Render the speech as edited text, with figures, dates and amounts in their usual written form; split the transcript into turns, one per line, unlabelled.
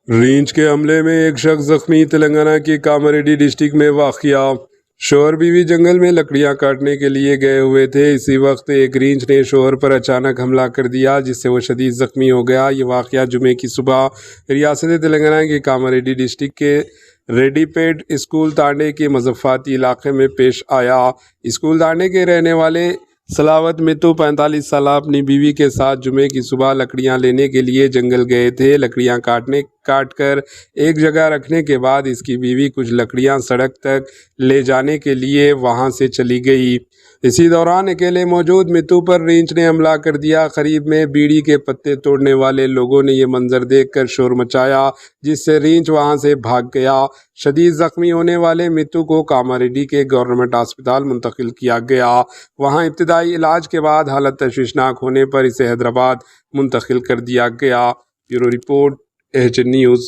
ریچھ کے حملے میں ایک شخص زخمی۔ تلنگانہ کے کاماریڈی ڈسٹرکٹ میں واقع شوہر بیوی جنگل میں لکڑیاں کاٹنے کے لیے گئے ہوئے تھے۔ اسی وقت ایک ریچھ نے شوہر پر اچانک حملہ کر دیا جس سے وہ شدید زخمی ہو گیا۔ یہ واقعہ جمعے کی صبح ریاست تلنگانہ کے کاماریڈی ڈسٹرکٹ کے ریڈی پیٹ اسکول تانڈے کے مضافاتی علاقے میں پیش آیا۔ اسکول تانڈے کے رہنے والے سلاوت متو 45 سالہ اپنی بیوی کے ساتھ جمعے کی صبح لکڑیاں لینے کے لیے جنگل گئے تھے۔ لکڑیاں کاٹ کر ایک جگہ رکھنے کے بعد اس کی بیوی کچھ لکڑیاں سڑک تک لے جانے کے لیے وہاں سے چلی گئی۔ اسی دوران اکیلے موجود متو پر ریچھ نے حملہ کر دیا۔ قریب میں بیڑی کے پتے توڑنے والے لوگوں نے یہ منظر دیکھ کر شور مچایا جس سے ریچھ وہاں سے بھاگ گیا۔ شدید زخمی ہونے والے متو کو کاماریڈی کے گورنمنٹ ہسپتال منتقل کیا گیا۔ وہاں ابتدائی علاج کے بعد حالت تشویشناک ہونے پر اسے حیدرآباد منتقل کر دیا گیا۔ Bureau report, H N news.